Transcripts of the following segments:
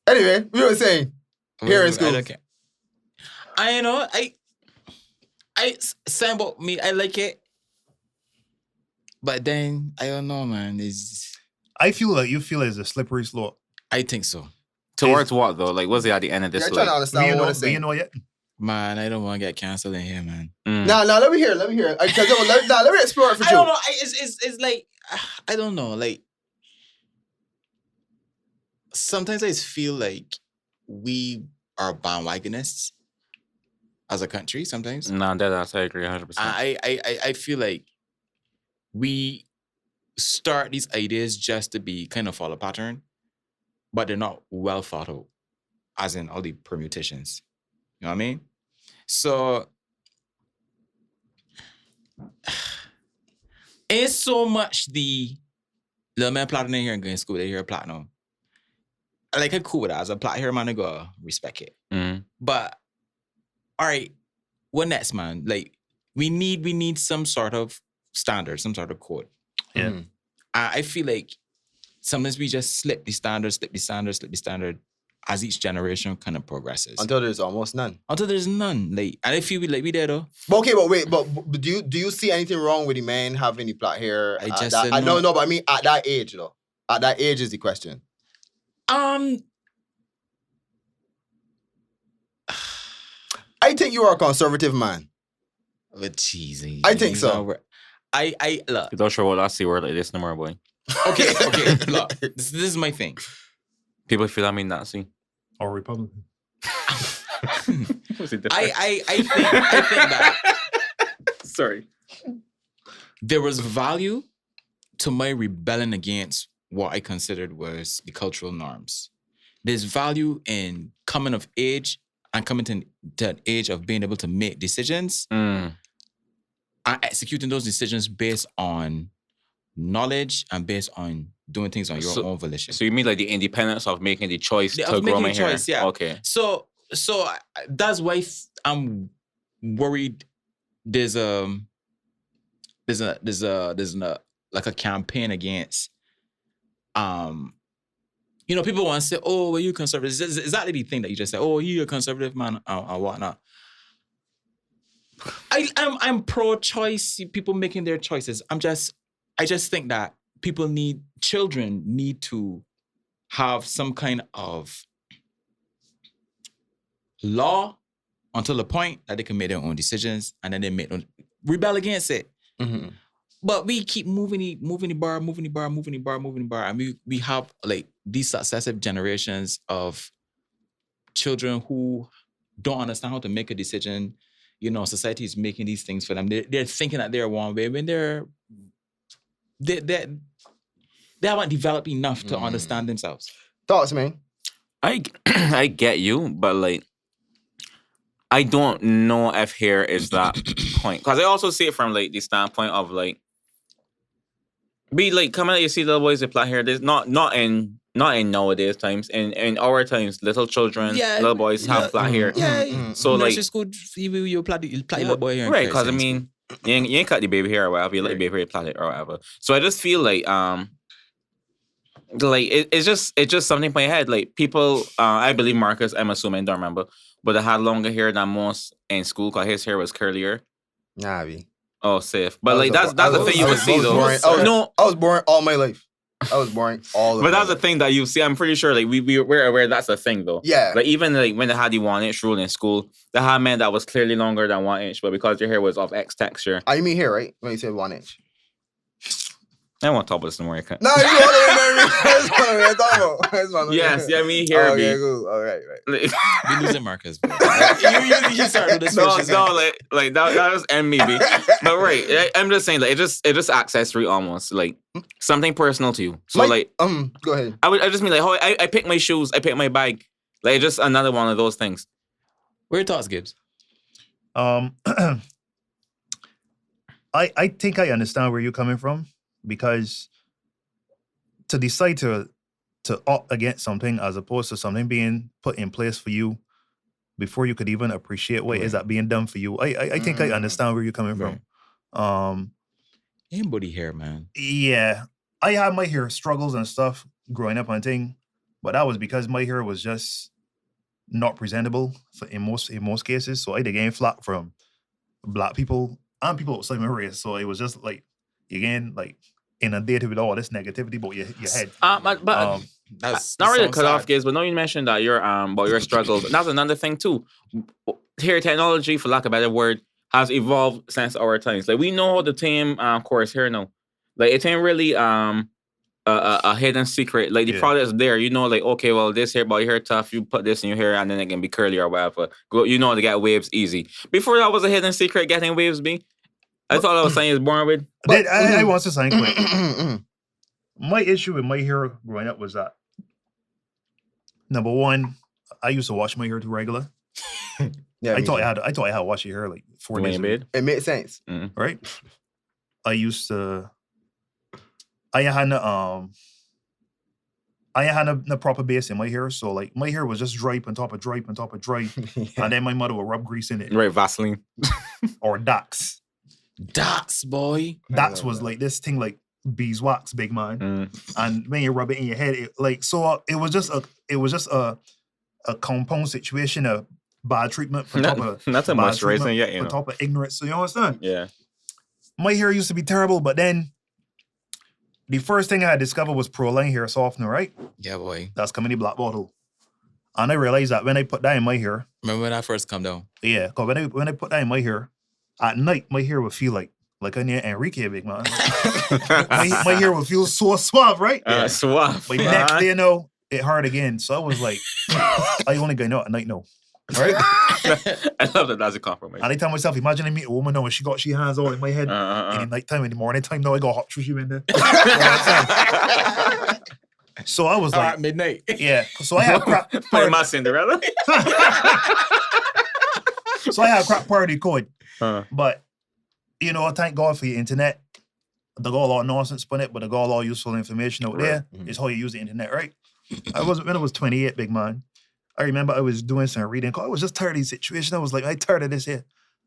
Anyway, we were saying here in school. Same about me. I like it, but then I don't know, man. I feel like you feel it's a slippery slope. I think so. Towards what though? Like, what's it at the end of this? I'm trying to understand what I'm saying. You know yet? Man, I don't want to get canceled in here, man. Nah, let me hear. Let me explore it for you. I don't know. It's like I don't know. Like sometimes I just feel like we are bandwagonists as a country. Sometimes. No, that's I agree 100%. I feel like we start these ideas just to be kind of follow pattern, but they're not well thought out, as in all the permutations. You know what I mean? So it's so much the little man plotting in here and going to school, they hear platinum. Like, I'm cool with that. As a plot here, man, I go respect it. But all right, what next, man? Like, we need some sort of standard, some sort of code. Yeah. I feel like sometimes we just slip the standard as each generation kind of progresses. Until there's almost none. Until there's none. Like, and I feel we there though. But okay, but wait, but do you see anything wrong with the man having the plot hair? I just said no. But I mean at that age though. At that age is the question. I think you are a conservative man. But cheesy. I think so. I look. Don't show what I see word like this no more, boy. Okay. Look, this is my thing. People feel I mean Nazi or Republican. I think that. Sorry. There was value to my rebelling against what I considered was the cultural norms. There's value in coming of age and coming to an age of being able to make decisions and executing those decisions based on knowledge and based on doing things on your own volition. So you mean like the independence of making the choice to grow my hair? Yeah. Okay. So that's why I'm worried. There's a like a campaign against people want to say, oh, well, you conservative. It's exactly the thing that you just said. Oh, you're a conservative man and whatnot. I'm pro-choice. People making their choices. I just think that children need to have some kind of law until the point that they can make their own decisions and then they rebel against it. Mm-hmm. But we keep moving the bar, and we have like these successive generations of children who don't understand how to make a decision. Society is making these things for them. They're thinking that they're one way when they haven't developed enough to understand themselves. Thoughts, man? I get you, but like I don't know if here is that point, because I also see it from like the standpoint of like be like coming out, you see little boys that plait hair. There's not in nowadays times. In our times, little children, little boys have plait hair. Yeah. So like school, you plait little boy hair. Right, because I mean, you ain't cut the baby hair or whatever. You let the baby hair plait it or whatever. So I just feel like it's just something in my head. Like people, I believe Marcus, I'm assuming, don't remember, but I had longer hair than most in school because his hair was curlier. Nah, B. Oh, safe. But like that's the thing you would see though. I was boring all my life. I was boring all of But that's the thing that you see. I'm pretty sure like we're aware that's the thing though. Yeah. Like even like when they had the 1 inch rule in school, they had men that was clearly longer than 1 inch, but because your hair was of X texture. You mean hair, right? When you said 1 inch. I don't want to talk about this no more. No, you want to talk about. Yes, yeah, me here. Okay, cool. All right. You're losing Marcus, bro. You started with this. No, like that was and maybe. But right, I'm just saying like it just accessory almost like something personal to you. So go ahead. I just mean like how I pick my shoes, I pick my bag, like just another one of those things. What are your thoughts, Gibbs? I think I understand where you're coming from. Because to decide to opt against something as opposed to something being put in place for you before you could even appreciate what is that being done for you, I think I understand where you're coming from. Anybody here, man? Yeah. I had my hair struggles and stuff growing up and thing. But that was because my hair was just not presentable in most cases. So I did gain flack from black people and people outside my race. So it was just like again like inundated with all this negativity about your head. But That's not really sounds cut off sad. gigs, but no, you mentioned that your about your struggles. That's another thing too. Here, technology, for lack of a better word, has evolved since our times. Like we know the team course here now. Like it ain't really a hidden secret. Like the Yeah. product is there. You know, like okay, well this hair, about your hair tough. You put this in your hair, and then it can be curly or whatever. You know, to get waves easy. Before that was a hidden secret. Getting waves be. I thought I was saying is born with. I want to say quick. My issue with my hair growing up was that number one, I used to wash my hair too regular. Yeah, I me thought too. I had to wash your hair like 4 days in a week, bed. It makes sense. right? I used to. I had a proper base in my hair, so like my hair was just drape on top of drape on top of drape, and then my mother would rub grease in it Right, Vaseline. or Dax. Dots, boy. Dax love was that. like this thing like beeswax, big man. Mm. And when you rub it in your head, it was just a compound situation of bad treatment for top of Not a bad moisturizing treatment yet, you for know. top of ignorance. So you understand? Yeah. My hair used to be terrible, but then the first thing I discovered was Proline hair softener, right? Yeah, boy. That's coming in the black bottle. And I realized that when I put that in my hair, Remember when I first come down? yeah, because when I put that in my hair, at night my hair would feel like I near Enrique, big man. my hair would feel so suave, right? Suave. But next day, it hard again. So I was like, I only go out at night now. Right? I love that that's a compromise. And I tell myself, imagine I meet a woman now and she hands all in my head. In the nighttime, in the morning time, now I got hot tissue in there. So I was All like, right, midnight. yeah. So I had crap Play my Cinderella. So I had crap party code. Uh, But thank God for your internet. They got a lot of nonsense on it, but they got a lot of useful information out there. Mhm. It's how you use the internet, right? When I was 28, big man, I remember I was doing some reading. 'Cause I was just tired of the situation. I was like, I tired of this here.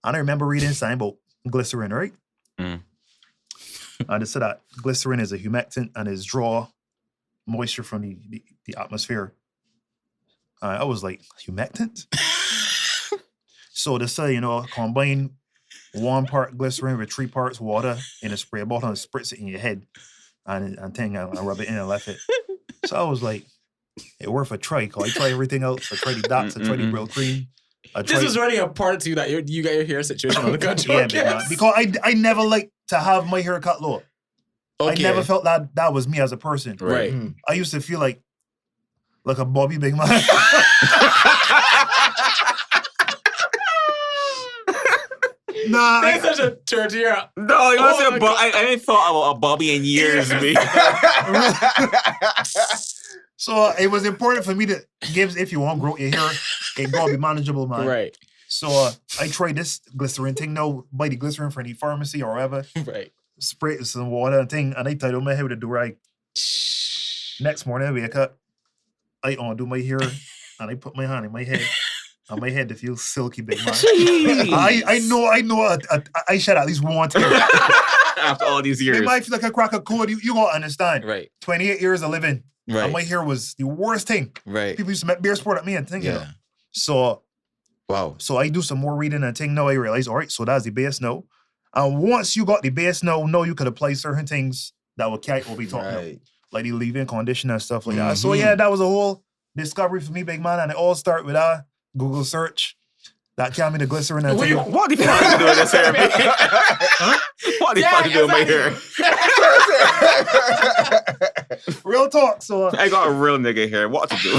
And I remember reading something about glycerin, right? Mm. And it said that glycerin is a humectant and is draw moisture from the atmosphere. I was like, humectant? So they say, combine 1 part glycerin with 3 parts water in a spray bottle and spritz it in your head and rub it in and left it. So I was like, it worth a try. Cause I try everything else. I tried the dots, I tried the Brill cream. This is already a part to you that you got your hair situation on the country. Yeah, big man. Because I never liked to have my hair cut low. Okay. I never felt that was me as a person. Right. Mhm. I used to feel like a Bobby, big man. Nah, That's such a tortilla. No, you want to Oh say my I ain't thought about a Bobby in years, me. so it was important for me to give, if you want to grow your hair, it gotta be manageable, man. Right. So I tried this glycerin thing now, buy the glycerin from the pharmacy or wherever, Right. spray it with some water and thing, and I tied on my head with a do-rag. Next morning I wake up, I undo my hair, and I put my hand in my head, and my head to feel silky, big man. I know I shed at least one tear. After all these years. It might feel like a crack of code, you gonna understand. Right. 28 years of living, Right. and my hair was the worst thing. Right. People used to make beer sport at me and think, Yeah. So Wow. I do some more reading and thing. Now I realize, all right, so that's the base now. And once you got the base now you could apply certain things that will carry what we talking about. Right. Like the leave-in conditioner and stuff like that. So Mhm. yeah, that was a whole discovery for me, big man. And it all started with a Google search that gave me the glycerin and thing. What the fuck you doing this hair, man? What the fuck you doing my hair? Real talk. So I got a real nigga hair. What to do?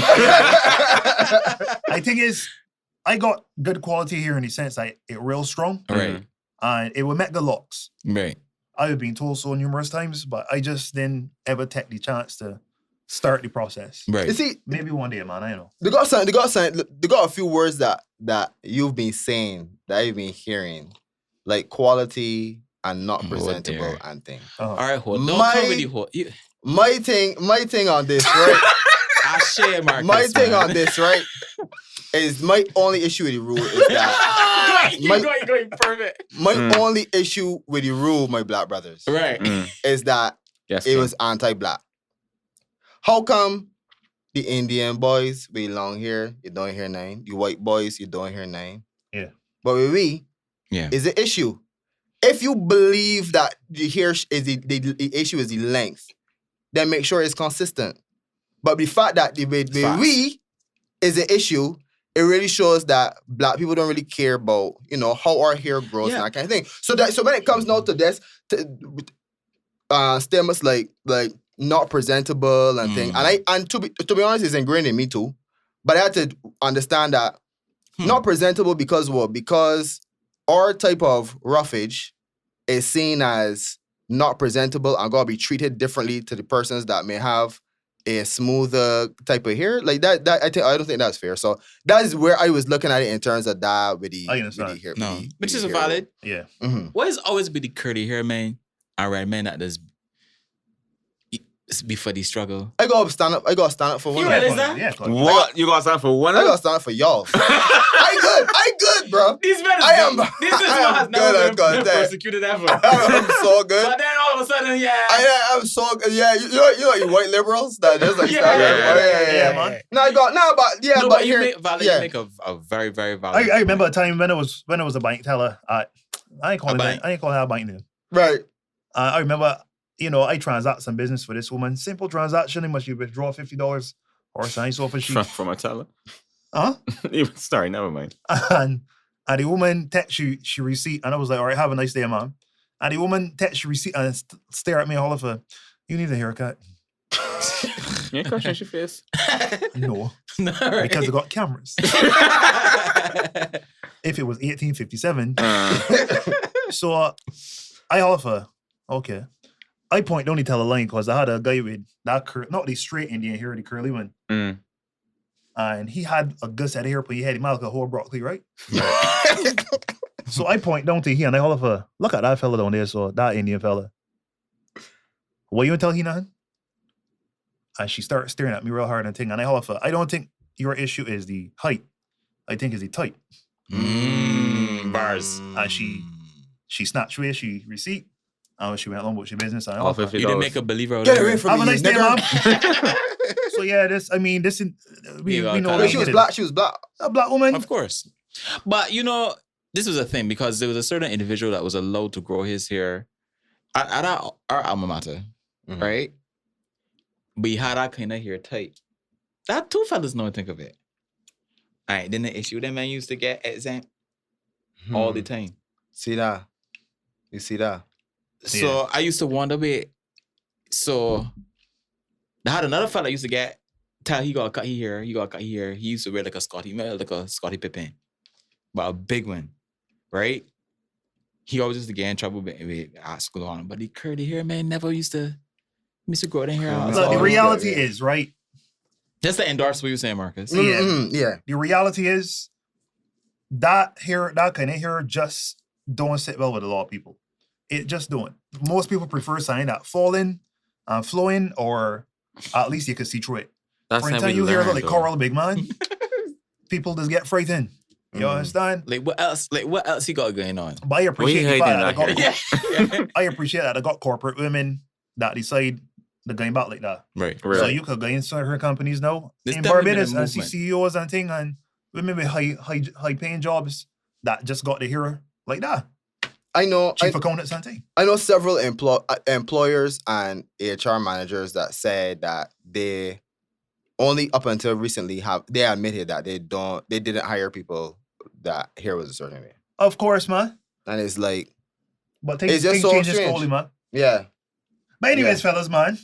I think I got good quality here in the sense that it real strong Right. and it will make the locks. Right. I have been told so numerous times, but I just didn't ever take the chance to start the process. You Right. see, Maybe one day, man. I don't know. they got a few words that you've been saying, that I've been hearing, like quality and not Oh, presentable dear. and thing. Uh-huh. All right, hold. Don't My- come with the hold. My thing on this, right? I share Marcus. My thing man. on this, right, is my only issue with the rule is that You're going perfect. my Mm. only issue with the rule, my black brothers, Right. Mm. is that Yes. it was anti-black. How come the Indian boys, we long hair, you don't hear nine. The white boys, you don't hear nine. Yeah. But with we, Yeah. is the issue. If you believe that the hair is the issue is the length, then make sure it's consistent. But the fact that the Facts. we is the issue, it really shows that black people don't really care about, how our hair grows and that kind of thing. So when it comes now to this, statements like not presentable and thing, and to be honest, it's ingrained in me too. But I had to understand that not presentable because what? Because our type of roughage is seen as not presentable and gotta be treated differently to the persons that may have a smoother type of hair. Like that I don't think that's fair. So that is where I was looking at it in terms of that with the, I with understand. the hair. No, with the- which with is the a hair. valid. Yeah. Mhm. What has always been the curly hair, man? All right, man, that does before the struggle. I gotta stand up for one. You of them. realize that? Yeah, cause What? You got time for one I of gotta them? stand up for y'all. I good, bro. These men I am- This is I am what has good never at been content. persecuted ever. I'm so good. But then all of a sudden, I'm so good. Yeah, you know you white liberals that just like yeah, man. man. No, No, but but you here, make valid. yeah. You make a very, very valid. I remember a time when it was a bank teller. I ain't calling bank. it a bank name. Right. I remember, I transact some business for this woman. Simple transaction. He must you withdraw $50 or sign so for she. From a teller? Huh? Sorry, never mind. And the woman text she receipt, and I was like, all right, have a nice day, mom. And the woman text she receipt and stare at me all of her. You need a haircut. You ain't crushing your face. No, No, right. because I got cameras. If it was 1857, so I offer, okay. I point don't tell a line because I had a guy with that not the straight Indian hair, the curly one. Mm. And he had a good set of hair, but he had him like a whole broccoli, right? So I point down to he and I offer, look at that fella down there, so that Indian fella. What you tell he nothing? And she starts staring at me real hard and thing. And I offer, I don't think your issue is the height. I think it's the type. Bars. And she snatched away, she receipt. And she went along with her business. And I All offer, $50. You didn't make a believer out Get of away her. from have a me, nice day, nigga. mom. So yeah, we You got know. caught. Wait, she was black. She was black. A black woman. Of course. But this was a thing because there was a certain individual that was allowed to grow his hair at our alma mater, Mhm. right? But he had that kind of hair tight. That two fellas know think of it. All right, then the issue that man used to get exempt all the time. See that? You see that? So I used to wonder, wait, so I had another fella used to get, tell he got cut here, he got cut here. He used to wear like a Scottie Pippen, but a big one, right? He always used to get in trouble with at school on him, but the curly hair man never used to grow the hair out. Look, the all reality good, yeah. is, right? Just to endorse what you were saying, Marcus. Yeah. Yeah. The reality is that kind of hair just don't sit well with a lot of people. It just don't. Most people prefer something that falling and flowing, or at least you can see through it. That's For how instance, we you hear learn, like though. Coral Big Man, people just get frightened. You Mm. understand? Like what else? Like what else he got going on? But I appreciate the hiding fact that I that got, I appreciate that I got corporate women that decide they're going back like that. Right. Right. So you could go in certain companies now There's in definitely been a Barbados and see movement. CEOs and thing, and women with high paying jobs that just got the hair like that. I know. Chief accountants and thing. I know several employers and HR managers that said that they only up until recently they admitted that they didn't hire people that hair was a certain way, Of course, man. and it's like, But It's things just so change strange. slowly, man. yeah, But anyways, fellas, man,